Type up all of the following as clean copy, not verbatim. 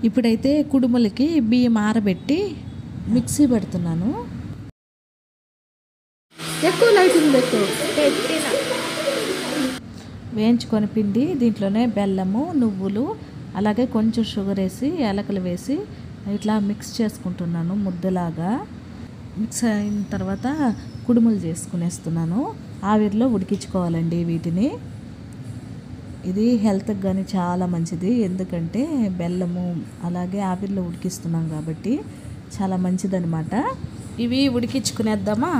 ఇప్పుడైతే కుడుములకి బియ్యం ఆరబెట్టి మిక్సీ పెడుతున్నాను. ఎక్కువ లైటింగ్ పెట్టు. వేయించుకొని పిండి దీంట్లోనే బెల్లము, నువ్వులు, అలాగే కొంచెం షుగర్ వేసి యాలకులు వేసి ఇట్లా మిక్స్ చేసుకుంటున్నాను. ముద్దలాగా మిక్స్ అయిన తర్వాత కుడుములు చేసుకునేస్తున్నాను. ఆవిరిలో ఉడికించుకోవాలండి వీటిని. ఇది హెల్త్కి కానీ చాలా మంచిది. ఎందుకంటే బెల్లము అలాగే ఆవిరిలో ఉడికిస్తున్నాం కాబట్టి చాలా మంచిదన్నమాట. ఇవి ఉడికించుకునేద్దామా.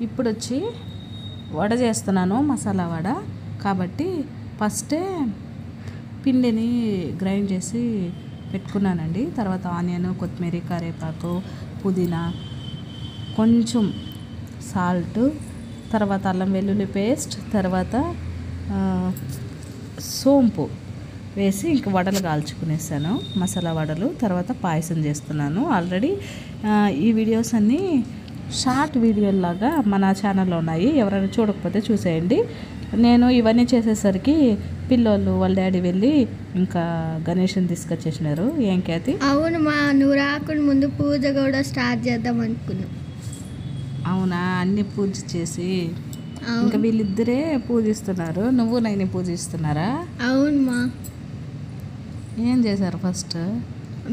ఇప్పుడు వచ్చి వడ చేస్తున్నాను, మసాలా వడ. కాబట్టి ఫస్టే పిండిని గ్రైండ్ చేసి పెట్టుకున్నానండి. తర్వాత ఆనియన్, కొత్తిమీర, కరివేపాకు, పుదీనా, కొంచెం సాల్ట్, తర్వాత అల్లం వెల్లుల్లి పేస్ట్, తర్వాత సోంపు వేసి ఇంక వడలు కాల్చుకునేసాను, మసాలా వడలు. తర్వాత పాయసం చేస్తున్నాను. ఆల్రెడీ ఈ వీడియోస్ అన్నీ షార్ట్ వీడియోలాగా మన ఛానల్లో ఉన్నాయి. ఎవరైనా చూడకపోతే చూసేయండి. నేను ఇవన్నీ చేసేసరికి పిల్లోళ్ళు వాళ్ళ డాడీ వెళ్ళి ఇంకా గణేష్ని తీసుకొచ్చేసినారు. ఏం ఖ్యాతి? అవును మా, నువ్వు రాకుండా ముందు పూజ కూడా స్టార్ట్ చేద్దాం అనుకున్నాం. అవునా, అన్ని పూజ చేసి ఇంకా వీళ్ళిద్దరే పూజిస్తున్నారు. నువ్వు నేను పూజిస్తున్నారా? అవును మా. ఏం చేశారు? ఫస్ట్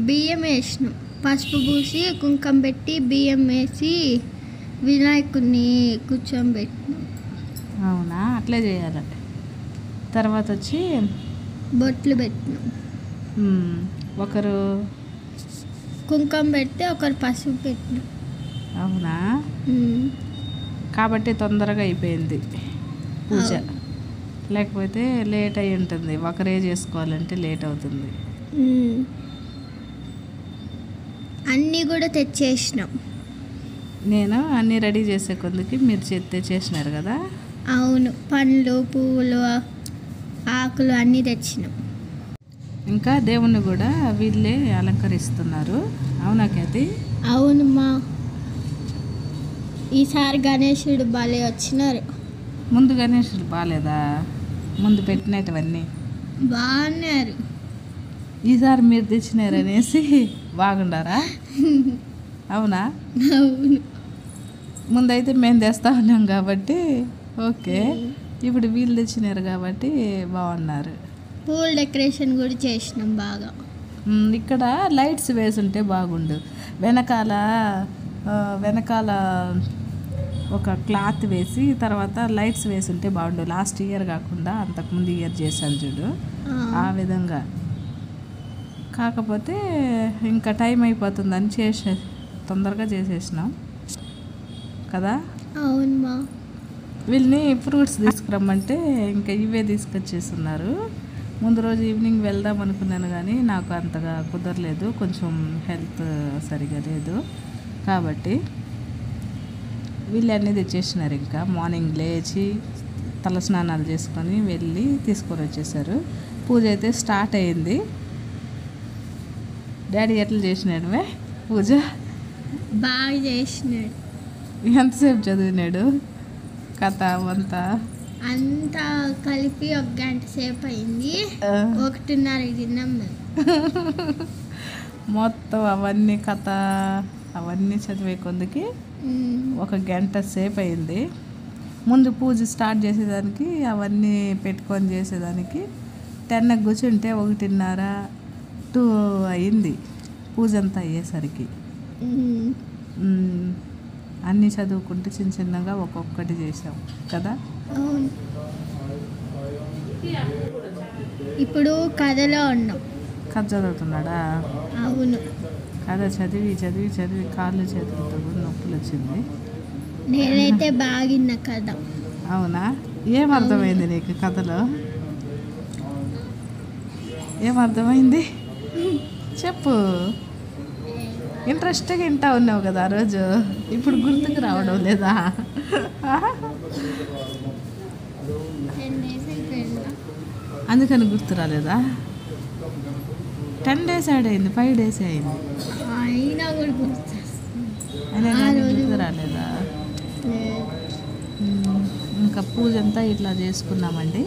బియ్యం వేసినాం, పసుపు పూసి కుంకుమ పెట్టి బియ్యం వేసి వినాయకుడిని కూర్చోబెట్టినాం. అవునా, అట్లే చేయాలి. తర్వాత వచ్చి బొట్లు పెట్టినాం. ఒకరు కుంకుమ పెడితే ఒకరు పసుపు పెట్టినాం. అవునా, కాబట్టి తొందరగా అయిపోయింది పూజ. లేకపోతే లేట్ అయి ఉంటుంది. ఒకరే చేసుకోవాలంటే లేట్ అవుతుంది. అన్నీ కూడా తెచ్చేసినాం. నేను అన్నీ రెడీ చేసే కొందుకి మీరు తెచ్చేసినారు కదా. అవును, పండ్లు, పువ్వులు, ఆకులు అన్నీ తెచ్చినాం. ఇంకా దేవుణ్ణి కూడా వీళ్ళే అలంకరిస్తున్నారు. అవునా ఖ్యాతి? అవునమ్మా. ఈసారి గణేశుడు భలే వచ్చినారు. ముందు గణేశుడు బాగాలేదా? ముందు పెట్టినటువన్నీ బాగున్నారు. ఈసారి మీరు తెచ్చినారనేసి బాగుండారా? అవునా? అవును. ముందైతే మేము తెస్తా ఉన్నాం కాబట్టి ఓకే. ఇప్పుడు వీళ్ళు తెచ్చినారు కాబట్టి బాగున్నారు. పూల్ డెకరేషన్ కూడా చేసినాం బాగా. ఇక్కడ లైట్స్ వేసుంటే బాగుండు. వెనకాల ఒక క్లాత్ వేసి తర్వాత లైట్స్ వేసుంటే బాగుండు. లాస్ట్ ఇయర్ కాకుండా అంతకుముందు ఇయర్ చేశాను చూడు, ఆ విధంగా. కాకపోతే ఇంకా టైం అయిపోతుందని తొందరగా చేసేసినాం కదా. అవునమ్మా. వీళ్ళని ఫ్రూట్స్ తీసుకురమ్మంటే ఇంకా ఇవే తీసుకొచ్చేస్తున్నారు. ముందు రోజు ఈవినింగ్ వెళ్దాం అనుకున్నాను కానీ నాకు అంతగా కుదరలేదు, కొంచెం హెల్త్ సరిగా లేదు కాబట్టి వీళ్ళు అన్నీ తెచ్చేసినారు. ఇంకా మార్నింగ్ లేచి తలస్నానాలు చేసుకొని వెళ్ళి తీసుకొని వచ్చేసారు. పూజ అయితే స్టార్ట్ అయింది. డాడీ ఎట్లా చేసినాడు పూజ? బాగా చేసినాడు. ఎంతసేపు చదివినాడు? కథ అంతా కలిపి 1 గంట సేపు అయింది. 1:30 తిన్నాం మేము. మొత్తం అవన్నీ కథ అవన్నీ చదివే కొందుకి 1 గంట సేపు అయింది. ముందు పూజ స్టార్ట్ చేసేదానికి అవన్నీ పెట్టుకొని చేసేదానికి 10కి కూర్చుంటే 1:30, 2 అయింది పూజ అంతా అయ్యేసరికి. అన్నీ చదువుకుంటే చిన్నగా ఒక్కొక్కటి చేసాం కదా. అవును. ఇప్పుడు కథలో ఉన్నాం. కథ చదువుతున్నాడా? అవును. కథ చదివి చదివి చదివి కాళ్ళు చేతులతో కూడా నొప్పులు వచ్చింది. నేనైతే బాగిన్న కథ. అవునా, ఏమర్థమైంది నీకు కథలో? ఏమర్థమైంది చెప్పు. ఇంట్రెస్ట్గా వింటా ఉన్నావు కదా ఆ రోజు, ఇప్పుడు గుర్తుకు రావడం లేదా? అందుకని గుర్తు రాలేదా? 10 days యాడ్ అయింది, 5 days అయింది. అయినా కూడా గుర్తు రాలేదా? ఇంకా పూజ అంతా ఇట్లా చేసుకున్నామండి.